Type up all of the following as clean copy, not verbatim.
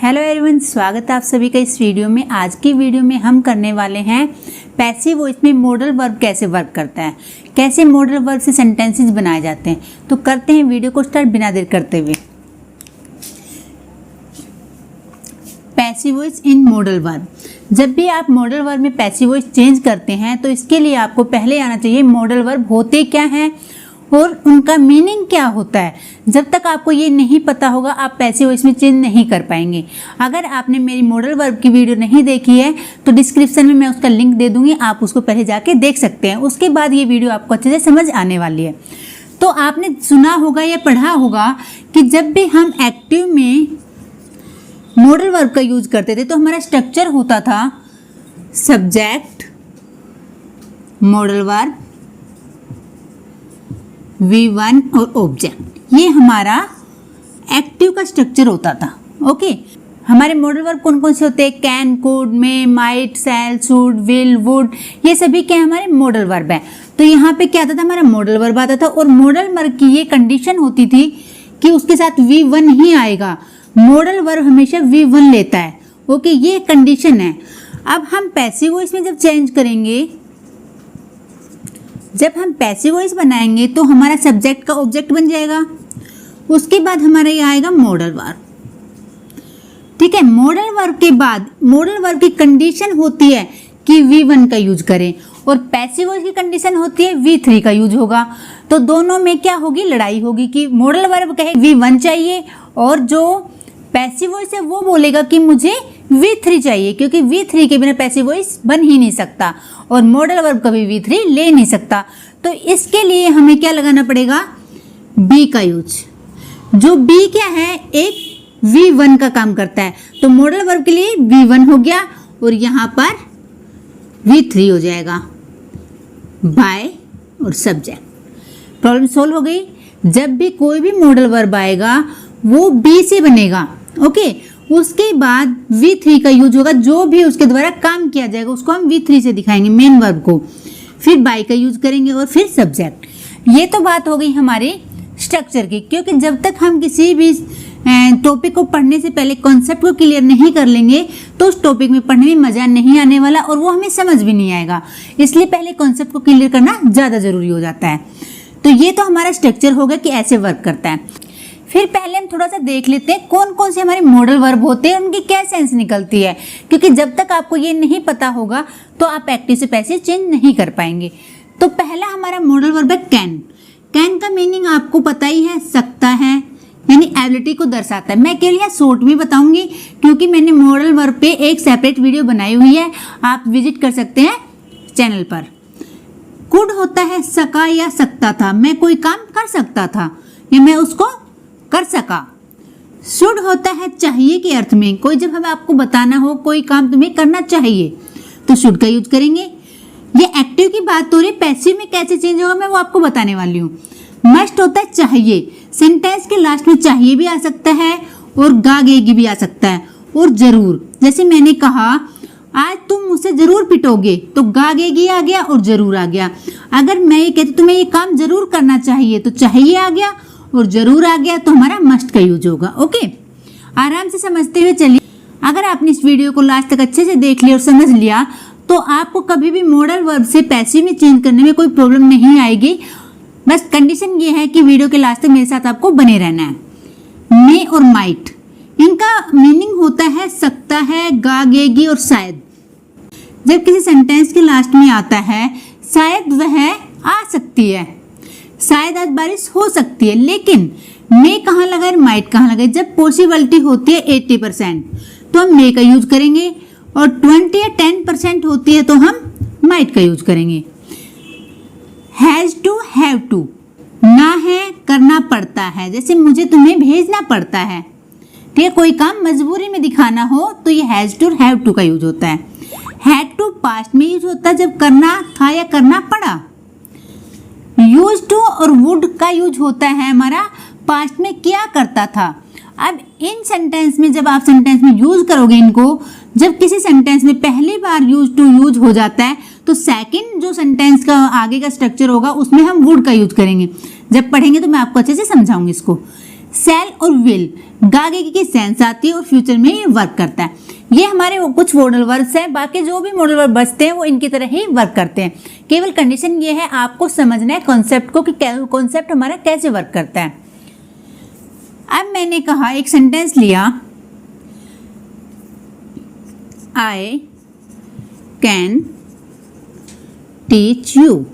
Hello everyone, स्वागत है आप सभी का इस वीडियो में। आज की वीडियो में हम करने वाले हैं पैसिव वॉइस में मॉडल वर्ब कैसे वर्क करता है, कैसे मॉडल वर्ब से सेंटेंसेस बनाए जाते हैं। तो करते हैं वीडियो को स्टार्ट बिना देर करते हुए। Passive voice in modal verb. जब भी आप मॉडल वर्ब में पैसिव वॉइस चेंज करते हैं तो इसके लिए आपको पहले आना चाहिए मॉडल वर्ब होते क्या हैं और उनका मीनिंग क्या होता है। जब तक आपको ये नहीं पता होगा आप पैसिव वॉइस में चेंज नहीं कर पाएंगे। अगर आपने मेरी मॉडल वर्ब की वीडियो नहीं देखी है तो डिस्क्रिप्शन में मैं उसका लिंक दे दूंगी, आप उसको पहले जाके देख सकते हैं। उसके बाद ये वीडियो आपको अच्छे से समझ आने वाली है। तो आपने सुना होगा या पढ़ा होगा कि जब भी हम एक्टिव में मॉडल वर्ब का यूज करते थे तो हमारा स्ट्रक्चर होता था सब्जेक्ट, मॉडल वर्ब, V1 और ऑब्जेक्ट। ये हमारा एक्टिव का स्ट्रक्चर होता था। ओके, हमारे मॉडल वर्ब कौन कौन से होते हैं? Can, could, may, might, shall, should, will, would, ये सभी क्या हमारे मॉडल वर्ब है। तो यहाँ पे क्या आता था? हमारा मॉडल वर्ब आता था और मॉडल वर्ब की ये कंडीशन होती थी कि उसके साथ V1 ही आएगा। मॉडल वर्ब हमेशा V1 लेता है। ओके, ये कंडीशन है। अब हम पैसिव वॉइस में जब चेंज करेंगे, जब हम पैसिव वॉइस बनाएंगे तो हमारा सब्जेक्ट का ऑब्जेक्ट बन जाएगा। उसके बाद हमारा ये आएगा मॉडल वर्ब। ठीक है, मॉडल वर्ब के बाद मॉडल वर्ब की कंडीशन होती है कि V1 का यूज करें और पैसिव वॉइस की कंडीशन होती है V3 का यूज होगा। तो दोनों में क्या होगी? लड़ाई होगी कि मॉडल वर्ब कहे V1 चाहिए और जो पैसिव वॉइस है वो बोलेगा कि मुझे V3 चाहिए, क्योंकि V3 के बिना पैसिव वॉइस बन ही नहीं सकता और मॉडल वर्ब कभी V3 ले नहीं सकता। तो इसके लिए हमें क्या लगाना पड़ेगा? B का यूज। जो B क्या है? एक V1 का काम करता है। तो मॉडल वर्ब के लिए V1 हो गया और यहाँ पर V3 हो जाएगा, बाय और सब्जेक्ट। प्रॉब्लम सोल्व हो गई। जब भी कोई भी मॉडल वर्ब आएगा वो B से बनेगा। ओके, उसके बाद V3 का यूज होगा। जो भी उसके द्वारा काम किया जाएगा उसको हम V3 से दिखाएंगे, मेन वर्ब को। फिर बाय का यूज करेंगे और फिर सब्जेक्ट। ये तो बात हो गई हमारे स्ट्रक्चर की, क्योंकि जब तक हम किसी भी टॉपिक को पढ़ने से पहले कॉन्सेप्ट को क्लियर नहीं कर लेंगे तो उस टॉपिक में पढ़ने में मजा नहीं आने वाला और वो हमें समझ भी नहीं आएगा। इसलिए पहले कॉन्सेप्ट को क्लियर करना ज़्यादा जरूरी हो जाता है। तो ये तो हमारा स्ट्रक्चर होगा कि ऐसे वर्क करता है। फिर पहले हम थोड़ा सा देख लेते हैं कौन कौन से हमारे मॉडल वर्ब होते हैं, उनकी क्या सेंस निकलती है, क्योंकि जब तक आपको ये नहीं पता होगा तो आप एक्टिव से पैसिव चेंज नहीं कर पाएंगे। तो पहला हमारा मॉडल वर्ब है कैन। कैन का मीनिंग आपको पता ही है, सकता है, यानी एबिलिटी को दर्शाता है। मैं केवल यहाँ शॉर्ट में बताऊंगी क्योंकि मैंने मॉडल वर्ब पे एक सेपरेट वीडियो बनाई हुई है, आप विजिट कर सकते हैं चैनल पर। कुड होता है सका या सकता था, मैं कोई काम कर सकता था या मैं उसको कर सका। शुड होता है चाहिए के अर्थ में, कोई जब हमें आपको बताना हो कोई काम तुम्हें करना चाहिए तो शुड का यूज करेंगे। ये एक्टिव की बात हो रही है, पैसिव में कैसे चेंज होगा मैं वो आपको बताने वाली हूँ। मस्ट होता है चाहिए, सेंटेंस के लास्ट में चाहिए भी आ सकता है और गागेगी भी आ सकता है। और जरूर, जैसे मैंने कहा आज तुम मुझसे जरूर पिटोगे तो गागेगी आ गया और जरूर आ गया। अगर मैं ये कहती तुम्हें ये काम जरूर करना चाहिए तो चाहिए आ गया और जरूर आ गया, तो हमारा मस्ट का यूज होगा। ओके, आराम से समझते हुए चलिए। अगर आपने इस वीडियो को लास्ट तक अच्छे से देख लिया और समझ लिया तो आपको कभी भी मॉडल वर्ब से पैसिव में चेंज करने में कोई प्रॉब्लम नहीं आएगी। बस कंडीशन ये है कि वीडियो के लास्ट तक मेरे साथ आपको बने रहना है। मे और माइट, इनका मीनिंग होता है सकता है, गागेगी और शायद। जब किसी सेंटेंस के लास्ट में आता है शायद वह आ सकती है, शायद आज बारिश हो सकती है, लेकिन मे कहाँ लगाए, माइट कहाँ लगाए? जब पॉसिबिलिटी होती है 80% तो हम मे का यूज करेंगे और 20 या 10% होती है तो हम माइट का यूज करेंगे। हैज टू, हैव टू, ना है करना पड़ता है, जैसे मुझे तुम्हें भेजना पड़ता है। ठीक है, कोई काम मजबूरी में दिखाना हो तो ये हैज टू, हैव टू का यूज होता है। हैड टू पास्ट में यूज होता है जब करना था या करना पड़ा। यूज टू और वुड का यूज होता है हमारा पास्ट में किया करता था। अब इन सेंटेंस में जब आप सेंटेंस में यूज करोगे इनको, जब किसी सेंटेंस में पहली बार यूज टू यूज हो जाता है तो सेकंड जो सेंटेंस का आगे का स्ट्रक्चर होगा उसमें हम वुड का यूज करेंगे। जब पढ़ेंगे तो मैं आपको अच्छे से समझाऊंगी इसको। सेल और विल गागे की सेंस आती है और फ्यूचर में ये वर्क करता है। ये हमारे कुछ मॉडल वर्ब्स हैं, बाकी जो भी मॉडल वर्ब बचते हैं वो इनकी तरह ही वर्क करते हैं। केवल कंडीशन ये है आपको समझना है कॉन्सेप्ट को कि कॉन्सेप्ट हमारा कैसे वर्क करता है। अब मैंने कहा एक सेंटेंस लिया, आई कैन टीच यू।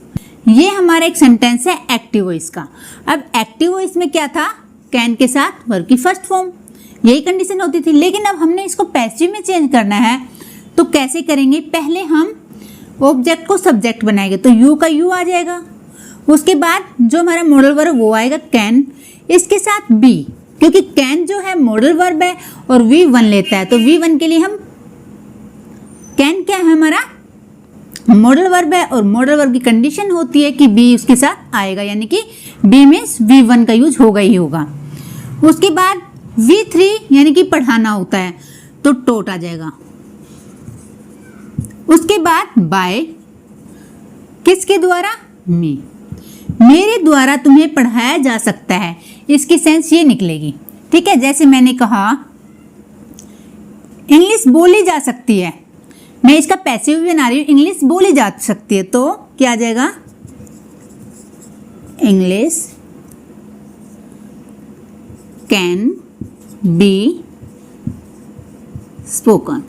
ये हमारा एक सेंटेंस है एक्टिव वॉइस का। अब एक्टिव वॉइस में क्या था, कैन के साथ वर्ब की फर्स्ट फॉर्म, यही कंडीशन होती थी। लेकिन अब हमने इसको पैसिव में चेंज करना है तो कैसे करेंगे, पहले हम ऑब्जेक्ट को सब्जेक्ट बनाएंगे तो यू का यू आ जाएगा। उसके बाद जो हमारा मॉडल वर्ब वो आएगा कैन, इसके साथ बी, क्योंकि कैन जो है मॉडल वर्ब है और V1 लेता है, तो V1 के लिए हम कैन क्या है हमारा मॉडल वर्ब है और मॉडल वर्ब की कंडीशन होती है कि बी उसके साथ आएगा, यानी कि बी मीन्स V1 का यूज होगा ही होगा। उसके बाद V3 यानी कि पढ़ाना होता है तो टोट आ जाएगा। उसके बाद बाय, किसके द्वारा, मी, मेरे द्वारा तुम्हें पढ़ाया जा सकता है, इसकी सेंस ये निकलेगी। ठीक है, जैसे मैंने कहा इंग्लिश बोली जा सकती है, मैं इसका पैसिव भी बना रही हूँ, इंग्लिश बोली जा सकती है तो क्या आ जाएगा, English can be spoken,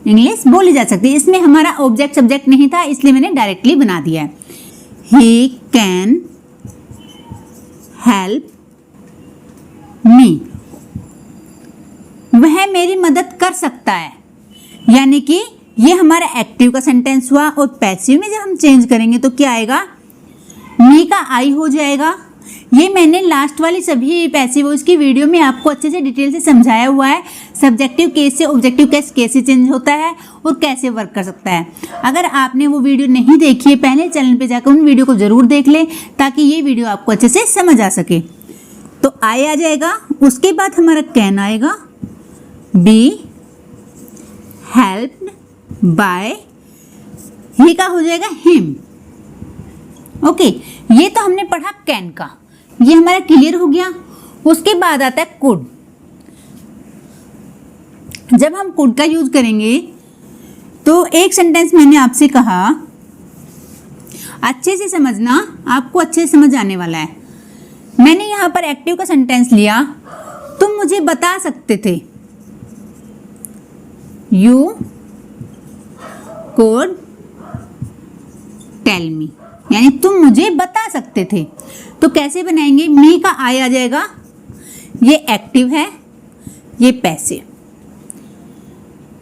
English बोली जा सकती है। इसमें हमारा ऑब्जेक्ट सब्जेक्ट नहीं था इसलिए मैंने डायरेक्टली बना दिया है। ही कैन हेल्प मी, वह मेरी मदद कर सकता है, यानी कि ये हमारा एक्टिव का सेंटेंस हुआ। और पैसिव में जब हम चेंज करेंगे तो क्या आएगा, मी का आई हो जाएगा। ये मैंने लास्ट वाली सभी पैसिव वॉइस की वीडियो में आपको अच्छे से डिटेल से समझाया हुआ है, सब्जेक्टिव केस से ऑब्जेक्टिव केस कैसे चेंज होता है और कैसे वर्क कर सकता है। अगर आपने वो वीडियो नहीं देखी है पहले चैनल पे जाकर उन वीडियो को जरूर देख लें ताकि ये वीडियो आपको अच्छे से समझ आ सके। तो आई आ जाएगा, उसके बाद हमारा कैन आएगा, बी हेल्प्ड बाय, ही का हो जाएगा हिम। ओके, ये तो हमने पढ़ा कैन का, ये हमारा क्लियर हो गया। उसके बाद आता है कुड। जब हम कुड का यूज करेंगे तो एक सेंटेंस मैंने आपसे कहा अच्छे से समझना, आपको अच्छे से समझ आने वाला है। मैंने यहां पर एक्टिव का सेंटेंस लिया, तुम मुझे बता सकते थे, यू could tell me, यानी तुम मुझे बता सकते थे। तो कैसे बनाएंगे, मी का आई आ जाएगा, ये एक्टिव है ये पैसिव,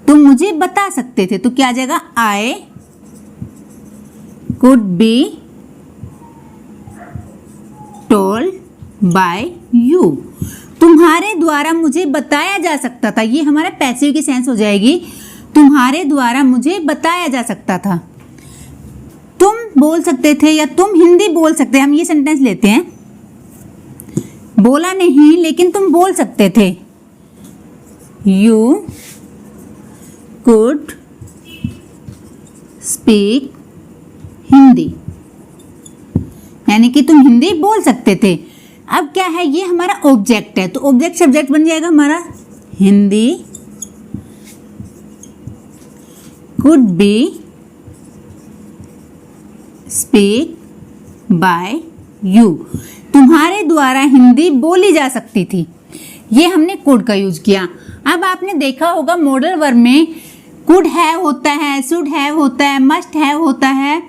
तुम मुझे बता सकते थे तो क्या आ जाएगा, I could be told by you, तुम्हारे द्वारा मुझे बताया जा सकता था, ये हमारा पैसिव की सेंस हो जाएगी, तुम्हारे द्वारा मुझे बताया जा सकता था। तुम बोल सकते थे या तुम हिंदी बोल सकते, हम ये सेंटेंस लेते हैं, बोला नहीं लेकिन तुम बोल सकते थे, यू कुड स्पीक हिंदी, यानी कि तुम हिंदी बोल सकते थे। अब क्या है, ये हमारा ऑब्जेक्ट है तो ऑब्जेक्ट सब्जेक्ट बन जाएगा हमारा, Hindi could be speak by you, तुम्हारे द्वारा हिंदी बोली जा सकती थी, ये हमने could का यूज किया। अब आपने देखा होगा मॉडल वर्ब में could have होता है, should have होता है, must have होता है,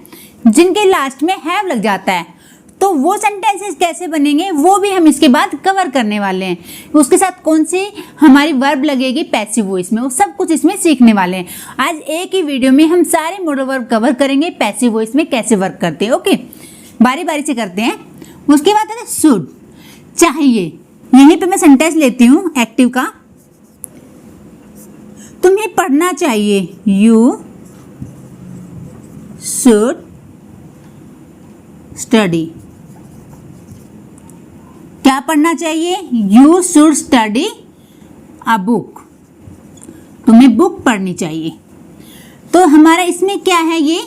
जिनके लास्ट में have लग जाता है। तो वो सेंटेंसेस कैसे बनेंगे वो भी हम इसके बाद कवर करने वाले हैं, उसके साथ कौन सी हमारी वर्ब लगेगी पैसिव वॉइस में, वो सब कुछ इसमें सीखने वाले हैं। आज एक ही वीडियो में हम सारे मॉडल वर्ब कवर करेंगे, पैसिव वॉइस में कैसे वर्क करते हैं। ओके, बारी बारी से करते हैं। उसके बाद है शुड, चाहिए, यहीं पे मैं सेंटेंस लेती हूँ एक्टिव का, तुम्हें पढ़ना चाहिए, यू शुड स्टडी, क्या पढ़ना चाहिए, you should study a book, तुम्हें बुक पढ़नी चाहिए। तो हमारा इसमें क्या है, ये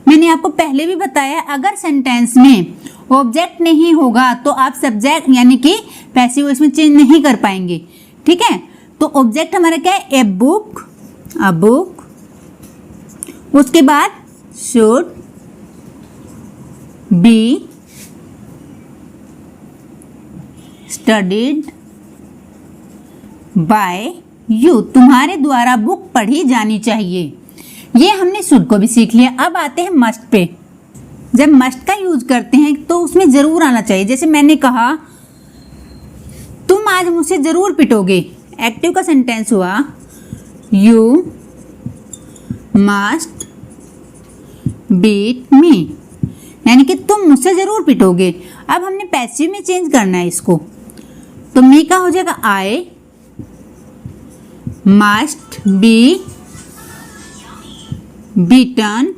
मैंने आपको पहले भी बताया, अगर सेंटेंस में ऑब्जेक्ट नहीं होगा तो आप सब्जेक्ट यानी कि पैसिव इसमें चेंज नहीं कर पाएंगे। ठीक है, तो ऑब्जेक्ट हमारा क्या है, ए बुक, अ बुक, उसके बाद should be studied by you, तुम्हारे द्वारा बुक पढ़ी जानी चाहिए। ये हमने शुड को भी सीख लिया। अब आते हैं मस्ट पे। जब मस्ट का यूज करते हैं तो उसमें जरूर आना चाहिए। जैसे मैंने कहा तुम आज मुझसे जरूर पिटोगे, एक्टिव का सेंटेंस हुआ यू मस्ट बीट मी, यानी कि तुम मुझसे जरूर पिटोगे। अब हमने पैसिव में चेंज करना है इसको, तो मी का हो जाएगा I must be beaten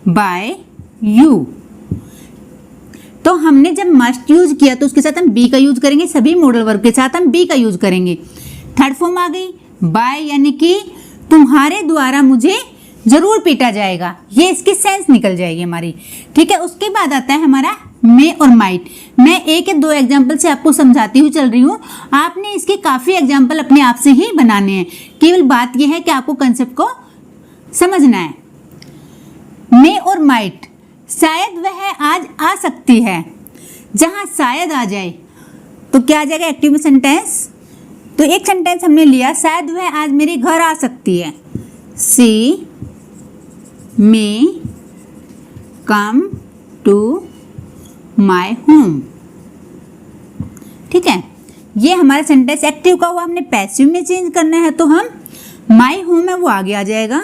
by you. तो हमने जब मस्ट यूज किया तो उसके साथ हम बी का यूज करेंगे, सभी मॉडल वर्ब के साथ हम बी का यूज करेंगे। थर्ड फॉर्म आ गई बाय, यानी कि तुम्हारे द्वारा मुझे जरूर पीटा जाएगा, ये इसकी सेंस निकल जाएगी हमारी। ठीक है, उसके बाद आता है हमारा मे और माइट। मैं एक या दो एग्जाम्पल से आपको समझाती हुई चल रही हूँ, आपने इसके काफ़ी एग्जाम्पल अपने आप से ही बनाने हैं। केवल बात यह है कि आपको कंसेप्ट को समझना है। मे और माइट, शायद वह आज आ सकती है, जहाँ शायद आ जाए तो क्या आ जाएगा, एक्टिव सेंटेंस। तो एक सेंटेंस हमने लिया, शायद वह आज मेरे घर आ सकती है, सी मे कम टू माई होम। ठीक है, ये हमारा सेंटेंस एक्टिव का हुआ। हमने पैसिव में चेंज करना है तो हम माई होम है वो आगे आ जाएगा,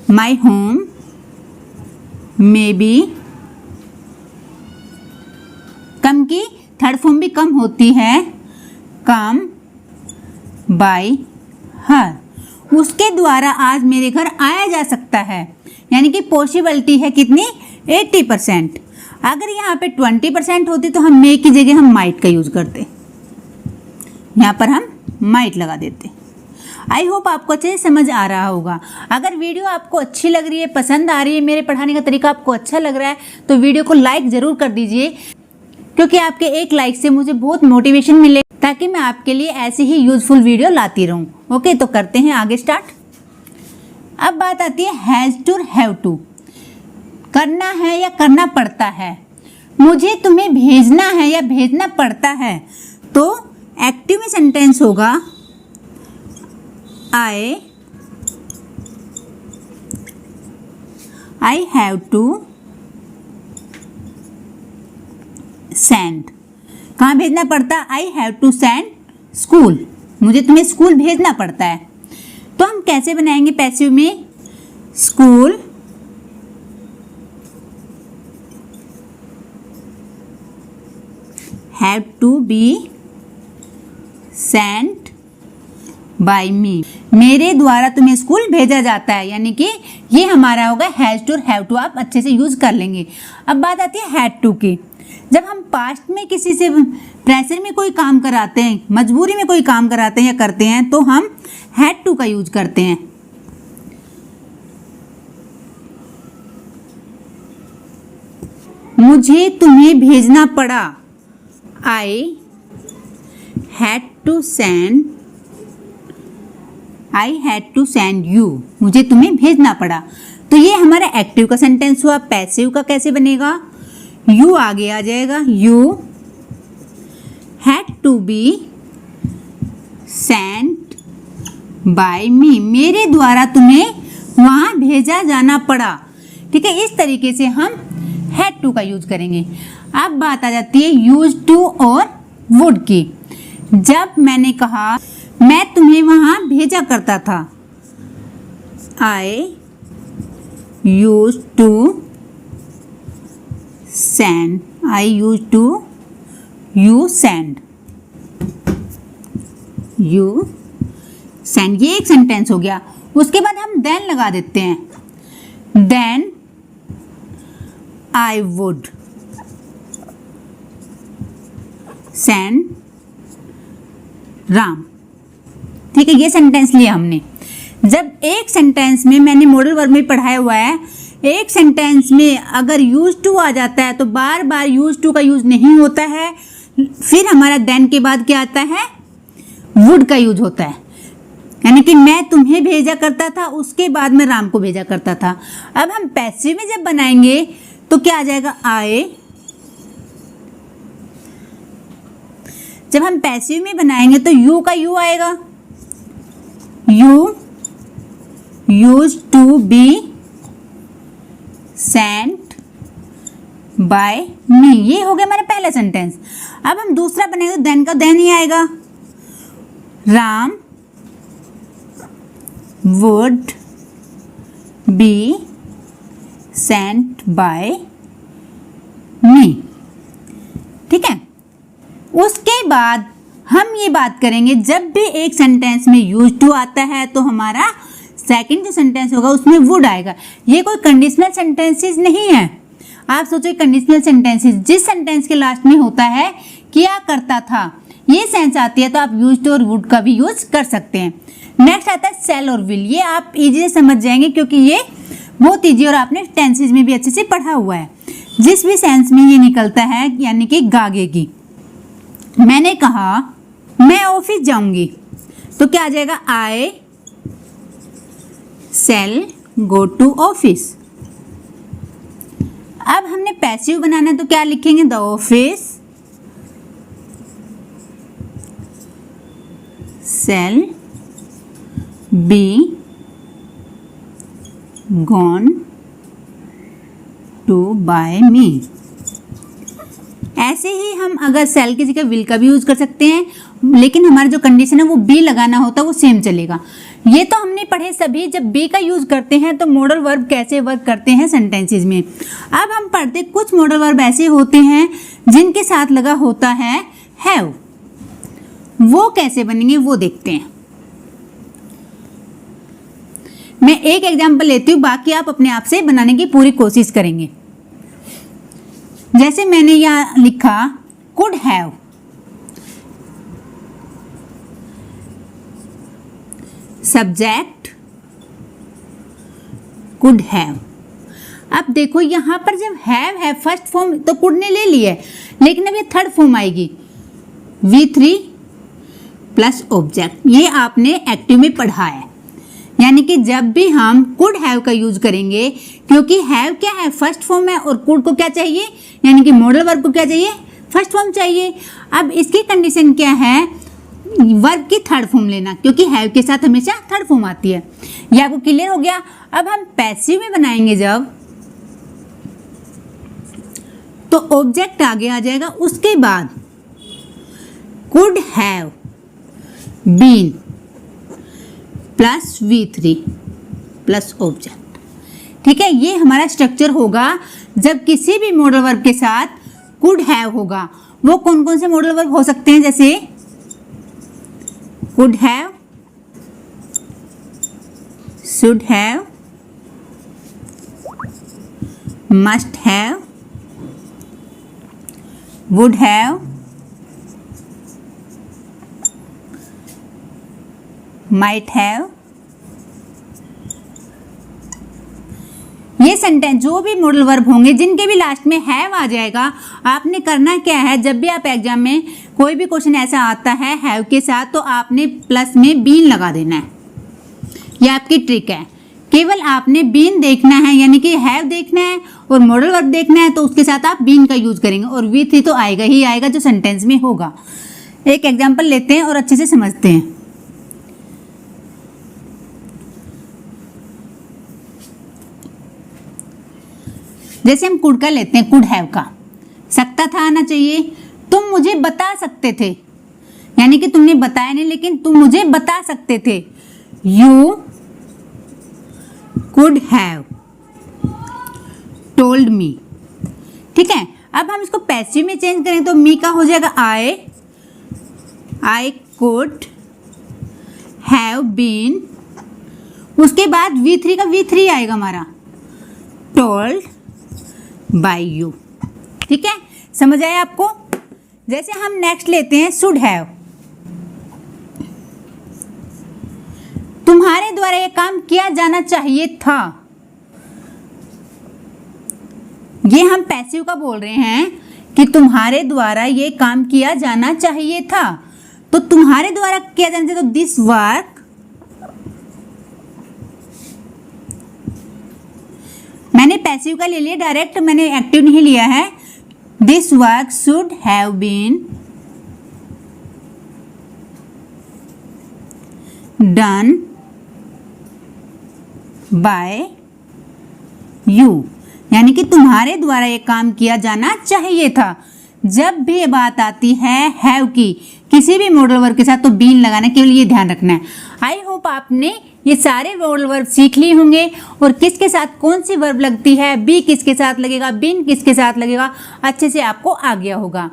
माई होम मे बी, कम की थर्ड फॉर्म भी कम होती है, कम बाय हर, उसके द्वारा आज मेरे घर आया जा सकता है, यानी कि पॉसिबिलिटी है कितनी, 80%। अगर यहाँ पे 20% होती तो हम मे की जगह हम माइट का यूज करते, यहाँ पर हम माइट लगा देते। आई होप आपको अच्छे से समझ आ रहा होगा। अगर वीडियो आपको अच्छी लग रही है, पसंद आ रही है, मेरे पढ़ाने का तरीका आपको अच्छा लग रहा है, तो वीडियो को लाइक ज़रूर कर दीजिए, क्योंकि आपके एक लाइक से मुझे बहुत मोटिवेशन मिले, ताकि मैं आपके लिए ऐसे ही यूजफुल वीडियो लाती रहूं। ओके, तो करते हैं आगे स्टार्ट। अब बात आती है हैज़ टू, हैव टू, करना है या करना पड़ता है। मुझे तुम्हें भेजना है या भेजना पड़ता है, तो एक्टिव में सेंटेंस होगा आई हैव टू सेंड। कहाँ भेजना पड़ता, I have to send school, मुझे तुम्हें स्कूल भेजना पड़ता है। तो हम कैसे बनाएंगे पैसिव में, school have to be sent by me, मेरे द्वारा तुम्हें स्कूल भेजा जाता है, यानी कि ये हमारा होगा हैज टू, हैव टू आप अच्छे से यूज कर लेंगे। अब बात आती है हैड टू की। जब हम पास्ट में किसी से प्रेशर में कोई काम कराते हैं, मजबूरी में कोई काम कराते हैं या करते हैं, तो हम हैड टू का यूज करते हैं। मुझे तुम्हें भेजना पड़ा, I had to send, I had to send you, मुझे तुम्हें भेजना पड़ा। तो ये हमारा एक्टिव का सेंटेंस हुआ। पैसिव का कैसे बनेगा, यू आगे आ जाएगा, you had to be sent by me, मेरे द्वारा तुम्हें वहाँ भेजा जाना पड़ा। ठीक है, इस तरीके से हम हैड टू का यूज करेंगे। अब बात आ जाती है यूज टू और वुड की। जब मैंने कहा मैं तुम्हें वहाँ भेजा करता था, I use to send, I use to, you send, you send, ये एक सेंटेंस हो गया। उसके बाद हम देन लगा देते हैं, then I would send Ram. ठीक है, ये सेंटेंस लिया हमने। जब एक सेंटेंस में मैंने मॉडल वर्ब में पढ़ाया हुआ है, एक सेंटेंस में अगर यूज टू आ जाता है तो बार बार यूज टू का यूज नहीं होता है, फिर हमारा देन के बाद क्या आता है, वुड का यूज होता है। यानी कि मैं तुम्हें भेजा करता था, उसके बाद में राम को भेजा करता था। अब हम पैसिव में जब बनाएंगे तो क्या आ जाएगा, आई। जब हम पैसिव में बनाएंगे तो यू का यू आएगा, you use to be sent by me, ये हो गया हमारा पहला सेंटेंस। अब हम दूसरा बनाएंगे तो देन का देन ही आएगा, Ram would be sent by me. ठीक है, उसके बाद हम ये बात करेंगे जब भी एक सेंटेंस में यूज टू आता है तो हमारा सेकंड जो सेंटेंस होगा उसमें वुड आएगा। ये कोई कंडीशनल सेंटेंसेस नहीं है। आप सोचो कंडीशनल सेंटेंसेस जिस सेंटेंस के लास्ट में होता है किया करता था, ये सेंस आती है तो आप यूज टू और वुड का भी यूज कर सकते हैं। नेक्स्ट आता है सेल और विल। ये आप इजी से समझ जाएंगे क्योंकि ये बहुत इजी और आपने टेंसेज में भी अच्छे से पढ़ा हुआ है। जिस भी सेंस में ये निकलता है यानी कि गागे की, मैंने कहा मैं ऑफिस जाऊंगी तो क्या आ जाएगा, I shall go to office. अब हमने पैसिव बनाना है तो क्या लिखेंगे, the office shall be gone to by me. ऐसे ही हम अगर सेल की जगह विल का भी यूज कर सकते हैं, लेकिन हमारा जो कंडीशन है वो बी लगाना होता है, वो सेम चलेगा। ये तो हमने पढ़े सभी। जब बी का यूज करते हैं तो मॉडल वर्ब कैसे वर्क करते हैं सेंटेंसेस में। अब हम पढ़ते कुछ मॉडल वर्ब ऐसे होते हैं जिनके साथ लगा होता है हैव, वो कैसे बनेंगे वो देखते हैं। मैं एक एग्जांपल लेती हूँ, बाकी आप अपने आप से बनाने की पूरी कोशिश करेंगे। जैसे मैंने यहाँ लिखा could have, subject could have. अब देखो यहाँ पर जब हैव है फर्स्ट फॉर्म तो कुड ने ले लिया है, लेकिन अब ये थर्ड फॉर्म आएगी V3 प्लस ऑब्जेक्ट। ये आपने एक्टिव में पढ़ा है। यानी कि जब भी हम कुड हैव का यूज करेंगे, क्योंकि हैव क्या है फर्स्ट फॉर्म है और कुड को क्या चाहिए, यानी कि मॉडल वर्ब को क्या चाहिए, फर्स्ट फॉर्म चाहिए। अब इसकी कंडीशन क्या है, वर्ब की थर्ड फॉर्म लेना, क्योंकि हैव के साथ हमेशा थर्ड फॉर्म आती है। ये आपको क्लियर हो गया। अब हम पैसिव में बनाएंगे जब, तो ऑब्जेक्ट आगे आ जाएगा, उसके बाद could have been plus V3 plus object. ठीक है, ये हमारा स्ट्रक्चर होगा जब किसी भी मॉडल वर्ब के साथ कुड हैव होगा। वो कौन कौन से मॉडल वर्ब हो सकते हैं, जैसे could have, should have, must have, would have, might have. ये सेंटेंस जो भी मॉडल वर्ब होंगे जिनके भी लास्ट में हैव आ जाएगा, आपने करना क्या है, जब भी आप एग्जाम में कोई भी क्वेश्चन ऐसा आता है हैव के साथ, तो आपने प्लस में बीन लगा देना है। ये आपकी ट्रिक है। केवल आपने बीन देखना है, यानी कि हैव देखना है और मॉडल वर्ब देखना है, तो उसके साथ आप बीन का यूज करेंगे और V3 तो आएगा ही आएगा जो सेंटेंस में होगा। एक एग्जाम्पल लेते हैं और अच्छे से समझते हैं। जैसे हम कुड का लेते हैं, कुड हैव का सकता था आना चाहिए, तुम मुझे बता सकते थे, यानी कि तुमने बताया नहीं लेकिन तुम मुझे बता सकते थे। You could have told me. ठीक है, अब हम इसको पैसिव में चेंज करें तो मी का हो जाएगा आई कुड हैव बीन, उसके बाद V3 का V3 आएगा हमारा, टोल्ड बाय यू। ठीक है, समझ आया आपको। जैसे हम नेक्स्ट लेते हैं शुड हैव, तुम्हारे द्वारा यह काम किया जाना चाहिए था। ये हम पैसिव का बोल रहे हैं कि तुम्हारे द्वारा ये काम किया जाना चाहिए था। तो तुम्हारे द्वारा किया जाना चाहिए, तो दिस वर्क मैंने पैसिव का ले लिया डायरेक्ट, मैंने एक्टिव नहीं लिया है। This work should have been done by you, यानी कि तुम्हारे द्वारा ये काम किया जाना चाहिए था। जब भी ये बात आती है हैव की किसी भी मॉडल वर्ब के साथ, तो बीन लगाना, केवल ये ध्यान रखना है। आई होप आपने ये सारे मॉडल वर्ब सीख लिए होंगे और किसके साथ कौन सी वर्ब लगती है, बी किसके साथ लगेगा, बीन किसके साथ लगेगा, अच्छे से आपको आ गया होगा।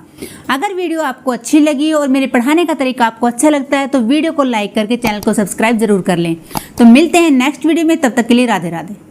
अगर वीडियो आपको अच्छी लगी और मेरे पढ़ाने का तरीका आपको अच्छा लगता है तो वीडियो को लाइक करके चैनल को सब्सक्राइब जरूर कर लें। तो मिलते हैं नेक्स्ट वीडियो में, तब तक के लिए राधे राधे।